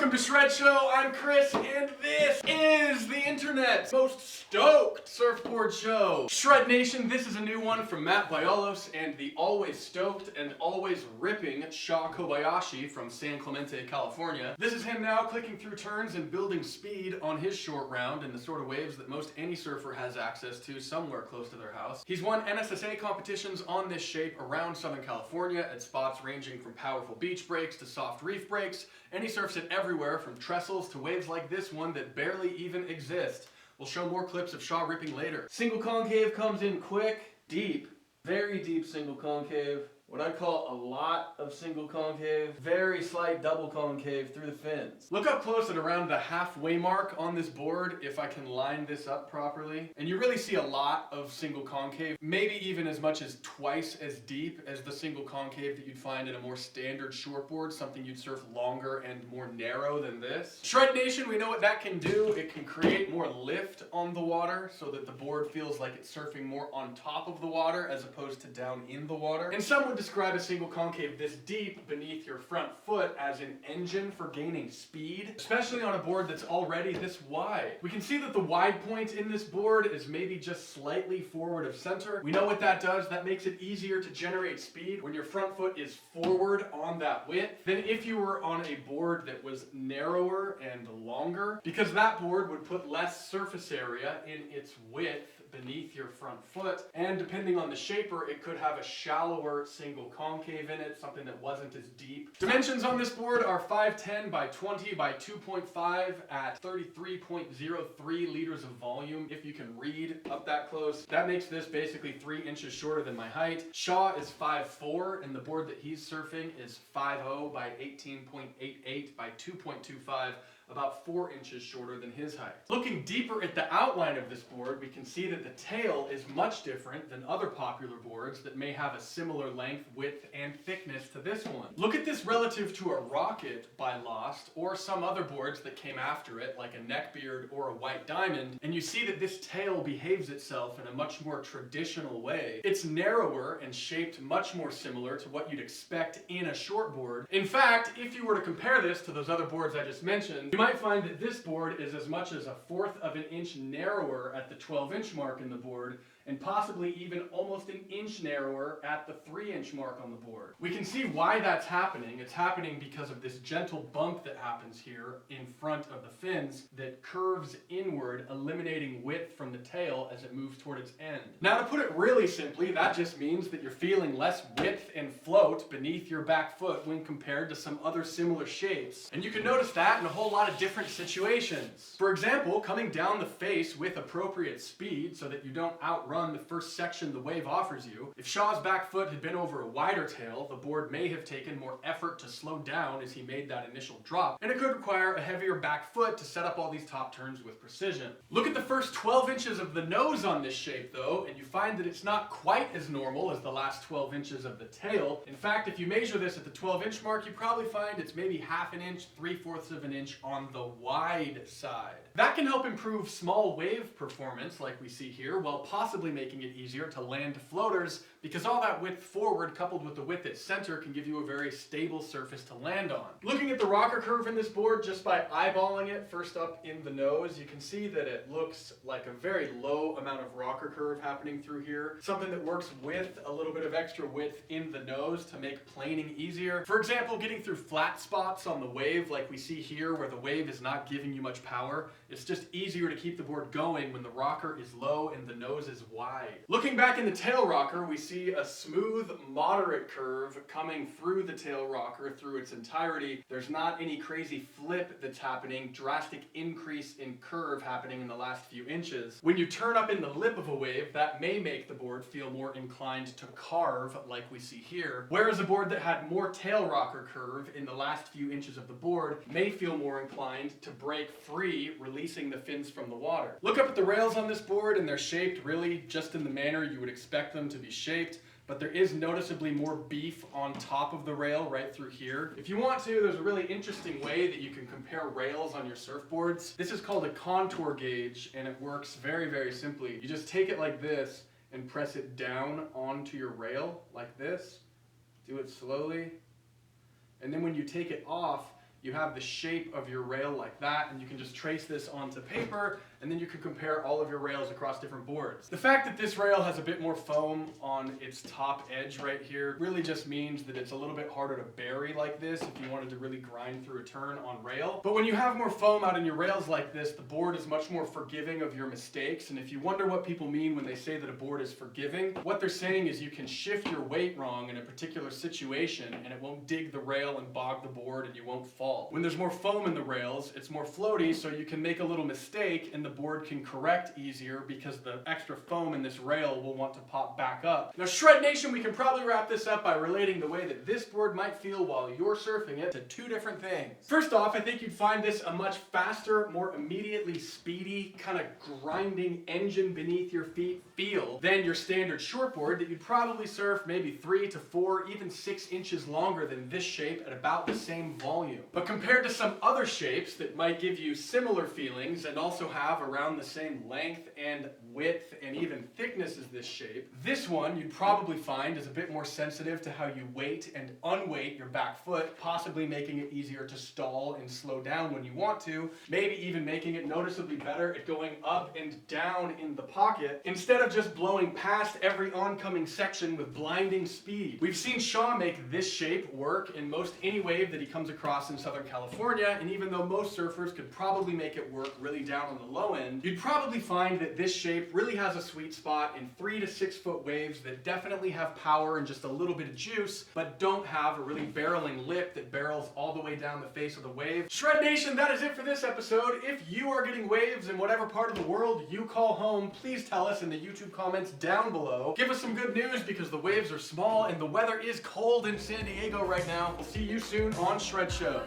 Welcome to Shred Show, I'm Chris, and this is the internet's most stoked surfboard show. Shred Nation, this is a new one from Matt Violos and the always stoked and always ripping Shaw Kobayashi from San Clemente, California. This is him now clicking through turns and building speed on his short round in the sort of waves that most any surfer has access to somewhere close to their house. He's won NSSA competitions on this shape around Southern California at spots ranging from powerful beach breaks to soft reef breaks, and he surfs it everywhere from trestles to waves like this one that barely even exist. We'll show more clips of Shaw ripping later. Single concave comes in quick, deep, very deep single concave. What I'd call a lot of single concave, very slight double concave through the fins. Look up close at around the halfway mark on this board if I can line this up properly. And you really see a lot of single concave, maybe even as much as twice as deep as the single concave that you'd find in a more standard shortboard, something you'd surf longer and more narrow than this. Shred Nation, we know what that can do. It can create more lift on the water so that the board feels like it's surfing more on top of the water as opposed to down in the water. And some would describe a single concave this deep beneath your front foot as an engine for gaining speed, especially on a board that's already this wide. We can see that the wide point in this board is maybe just slightly forward of center. We know what that does. That makes it easier to generate speed when your front foot is forward on that width than if you were on a board that was narrower and longer, because that board would put less surface area in its width beneath your front foot, and depending on the shaper, it could have a shallower single concave in it, something that wasn't as deep. Dimensions on this board are 510 by 20 by 2.5 at 33.03 liters of volume. If you can read up that close, that makes this basically 3 inches shorter than my height. Shaw is 5'4", and the board that he's surfing is 5'0 by 18.88 by 2.25, about 4 inches shorter than his height. Looking deeper at the outline of this board, we can see that the tail is much different than other popular boards that may have a similar length, width, and thickness to this one. Look at this relative to a Rocket by Lost, or some other boards that came after it, like a Neckbeard or a White Diamond, and you see that this tail behaves itself in a much more traditional way. It's narrower and shaped much more similar to what you'd expect in a shortboard. In fact, if you were to compare this to those other boards I just mentioned, you might find that this board is as much as 1/4 of an inch narrower at the 12-inch mark in the board, and possibly even almost an inch narrower at the 3-inch mark on the board. We can see why that's happening. It's happening because of this gentle bump that happens here in front of the fins that curves inward, eliminating width from the tail as it moves toward its end. Now, to put it really simply, that just means that you're feeling less width and float beneath your back foot when compared to some other similar shapes. And you can notice that in a whole lot of different situations. For example, coming down the face with appropriate speed so that you don't outrun the first section the wave offers you. If Shaw's back foot had been over a wider tail, the board may have taken more effort to slow down as he made that initial drop, and it could require a heavier back foot to set up all these top turns with precision. Look at the first 12 inches of the nose on this shape though, and you find that it's not quite as normal as the last 12 inches of the tail. In fact, if you measure this at the 12-inch mark, you probably find it's maybe 1/2 an inch, 3/4 of an inch on the wide side. That can help improve small wave performance like we see here, while possibly making it easier to land floaters, because all that width forward coupled with the width at center can give you a very stable surface to land on. Looking at the rocker curve in this board just by eyeballing it first up in the nose, you can see that it looks like a very low amount of rocker curve happening through here, something that works with a little bit of extra width in the nose to make planing easier. For example, getting through flat spots on the wave like we see here where the wave is not giving you much power, it's just easier to keep the board going when the rocker is low and the nose is wide. Looking back in the tail rocker, we see a smooth, moderate curve coming through the tail rocker through its entirety. There's not any crazy flip that's happening, drastic increase in curve happening in the last few inches. When you turn up in the lip of a wave, that may make the board feel more inclined to carve like we see here, whereas a board that had more tail rocker curve in the last few inches of the board may feel more inclined to break free, releasing the fins from the water. Look up at the rails on this board, and they're shaped really just in the manner you would expect them to be shaped, but there is noticeably more beef on top of the rail right through here. If you want to, there's a really interesting way that you can compare rails on your surfboards. This is called a contour gauge, and it works very, very simply. You just take it like this and press it down onto your rail like this. Do it slowly. And then when you take it off, you have the shape of your rail like that, and you can just trace this onto paper, and then you can compare all of your rails across different boards. The fact that this rail has a bit more foam on its top edge right here really just means that it's a little bit harder to bury like this if you wanted to really grind through a turn on rail. But when you have more foam out in your rails like this, the board is much more forgiving of your mistakes. And if you wonder what people mean when they say that a board is forgiving, what they're saying is you can shift your weight wrong in a particular situation and it won't dig the rail and bog the board and you won't fall. When there's more foam in the rails, it's more floaty, so you can make a little mistake and the board can correct easier because the extra foam in this rail will want to pop back up. Now, Shred Nation, we can probably wrap this up by relating the way that this board might feel while you're surfing it to two different things. First off, I think you'd find this a much faster, more immediately speedy, kind of grinding engine beneath your feet feel than your standard shortboard that you'd probably surf maybe 3 to 4, even 6 inches longer than this shape at about the same volume. But compared to some other shapes that might give you similar feelings and also have around the same length and width and even thickness as this shape, this one you'd probably find is a bit more sensitive to how you weight and unweight your back foot, possibly making it easier to stall and slow down when you want to, maybe even making it noticeably better at going up and down in the pocket instead of just blowing past every oncoming section with blinding speed. We've seen Shaw make this shape work in most any wave that he comes across in Southern California, and even though most surfers could probably make it work really down on the low end, you'd probably find that this shape really has a sweet spot in 3 to 6 foot waves that definitely have power and just a little bit of juice, but don't have a really barreling lip that barrels all the way down the face of the wave. Shred Nation, that is it for this episode. If you are getting waves in whatever part of the world you call home, please tell us in the YouTube comments down below. Give us some good news because the waves are small and the weather is cold in San Diego right now. We'll see you soon on Shred Show.